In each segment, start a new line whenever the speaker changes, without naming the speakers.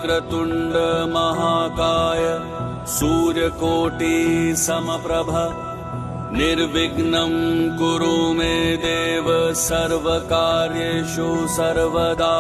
वक्रतुण्ड महाकाय सूर्यकोटि समप्रभ निर्विघ्नं कुरु मे देव सर्वकार्येषु सर्वदा।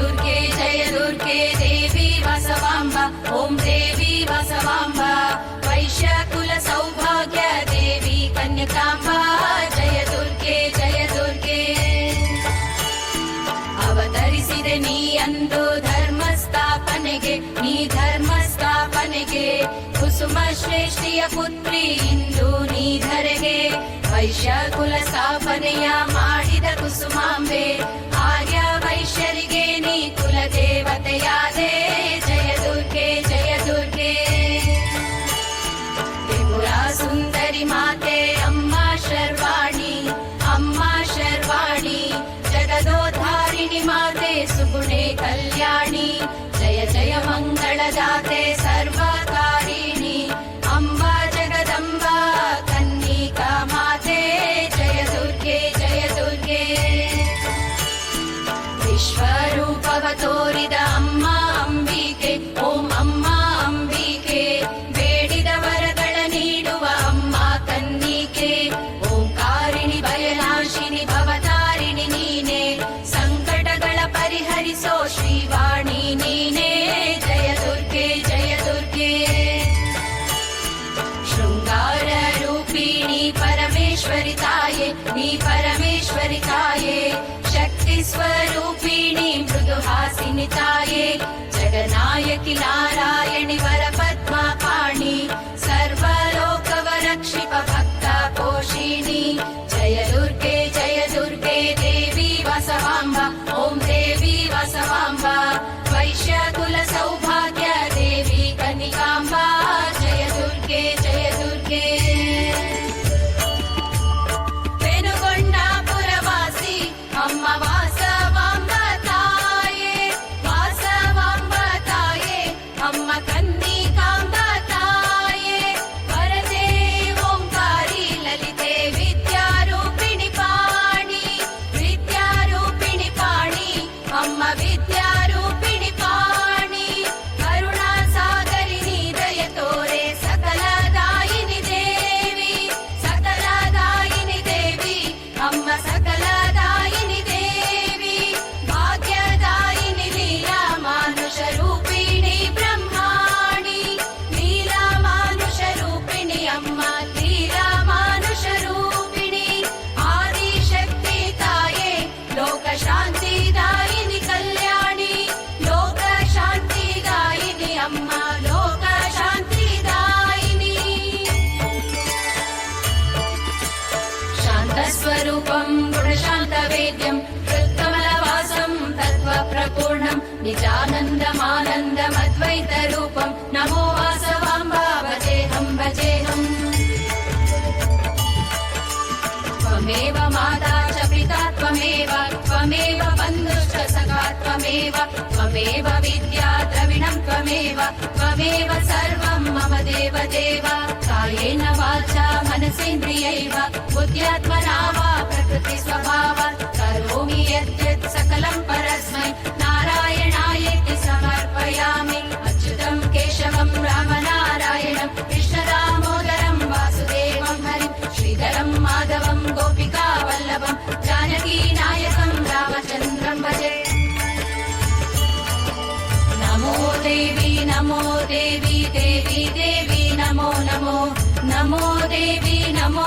दुर्गे देवी वासवाम्ब ॐ देवी वासवाम्ब वैश्यकुल सौभाग्य देवी कन्यकाम्ब जय दुर्गे ಅವತರಿಸಿದೆ ನೀ ಅಂದು ಧರ್ಮಸ್ಥಾಪನೆಗೆ ಕುಸುಮ ಶ್ರೇಷ್ಠಿಯ ಪುತ್ರಿ ಇಂದು ನೀ ಧರೆಗೆ ವೈಶ್ಯಕುಲ ಸ್ಥಾಪನೆಯ ಮಾಡಿದ ಕುಸುಮಾಂಬೆ ಆರ್ಯ ವೈಶ್ಯರಿಗೆ ನೀ ಕುಲ ದೇವತೆಯಾದೆ ಜಯ ದುರ್ಗೆ ತ್ರಿಪುರ ಸುಂದರಿ ಮಾತೆ ಅಮ್ಮ ಶರ್ವಾಣಿ ಜಗದೋದ್ಧಾರಿಣಿ ಮಾತೆ ಸುಗುಣೆ ಕಲ್ಯಾಣಿ ಜಯ ಮಂಗಳದಾತೆ ಸರ್ವಕಾರಿಣಿ ಅಂಬಾ ಜಗದಂಬಾ ಕನ್ನಿಕಾ ಮಾತೆ ಜಯ ದುರ್ಗೆ ವಿಶ್ವರೂಪವ ತೋರಿದ ಅಮ್ಮ ಅಂಬಿಕೆ ಓಂ ಅಮ್ಮ ಅಂಬಿಕೆ ಬೇಡಿದ ವರಗಳ ನೀಡುವ ಅಮ್ಮ ಕನ್ನಿಕೆ ಓಂಕಾರಿಣಿ ಭಯನಾಶಿನಿ ಭವತಾರಿಣಿ ನೀನೆ ಸಂಕಟಗಳ ಪರಿಹರಿಸೋ ಶ್ರೀವಾಣಿ ನೀನೆ ಜಯ ದುರ್ಗೆ ಶೃಂಗಾರ ರೂಪಿಣಿ ಪರಮೇಶ್ವರಿ ತಾಯೇ ಶಕ್ತಿ ಸ್ವರೂಪಿಣಿ ಮೃದುಹಾಸಿನಿ ತಾಯೇ ಜಗನಾಯಕಿ ನಾರಾಯಣಿ ವರ ಪದ್ಮ ಪಾಣಿ ಸರ್ವಲೋಕವ ರಕ್ಷಿಪ ಭಕ್ತ ಪೋಷಿಣಿ ಜಯ ದುರ್ಗೆ ದೇವಿ ವಾಸವಾಂಬ ಓಂ ದೇವಿ ವಾಸವಾಂಬ ವೈಶ್ಯಕುಲ ಸೌಭಾಗ್ಯ ದೇವಿ ಕನ್ನಿಕಾಂಬ ಜಯ ದುರ್ಗೆ ವೇಣುಗೊಂಡಾಪುರವಾಸಿ ಅಮ್ಮ ವಾಸವಾಂಬ ತಾಯೇ ಅಮ್ಮ ಕನ್ನಿಕಾಂಬ ತಾಯೇ ವರದೆ ಓಂಕಾರಿ ಲಲಿತೆ ವಿದ್ಯಾರೂಪಿಣಿ ಪಾಣಿ ಅಮ್ಮ ವಿದ್ಯಾರೂಪಿಣಿ ಪಾಣಿ ಕರುಣಾ ಸಾಗರಿಣಿ ದಯ ತೋರೆ ಸಕಲದಾಯಿನಿ ದೇವಿ ಅಮ್ಮ ಸಕಲದಾಯಿನಿ ದೇವಿ ಭಾಗ್ಯದಾಯಿನಿ ಲೀಲಾ ಮಾನುಷ ರೂಪಿಣಿ ಬ್ರಹ್ಮಾಣಿ ಲೀಲಾ ಮಾನುಷ ರೂಪಿಣಿ ಅಮ್ಮ ಲೀಲಾ ಮಾನುಷ ರೂಪಿಣಿ ಆದಿಶಕ್ತಿ ತಾಯೇ ಲೋಕ ಶಾಂತಿದಾಯಿನಿ ಕಲ್ಯಾಣಿ ಲೋಕ ಶಾಂತಿದಾಯಿನಿ ಅಮ್ಮ ಲೋಕ ಶಾಂತಿದಾಯಿನಿ ಶಾಂತಸ್ವರೂಪಂ ಗುಣಶಾಂತವೇದ್ಯಂ ಹೃತ್ಕಮಲವಾಸಂ ತತ್ವಪ್ರಪೂರ್ಣಂ ನಿಜಾನಂದಮಾನಂದಮದ್ವೈತರೂಪಂ ನಮೋ ವಾಸವಾಂಬ ಭಜೇಹಂ त्वमेव माता च पिता त्वमेव बन्धुश्च सखा त्वमेव विद्या द्रविणं त्वमेव सर्वं मम देव कायेन वाचा मनसेन्द्रियैव बुद्ध्यात्मना वा प्रकृतिस्वभावात् करोमि यद्यत् सकलं परस्मै नारायणायेति समर्पयामि अच्युतं केशवं रामनारायणं कृष्णदामोदरं वासुदेवं हरिं श्रीधरं माधवं गोपिका वल्लभं जानकी नायकं रामचन्द्रं भजे नमो देवी देवी नमो देवी नमो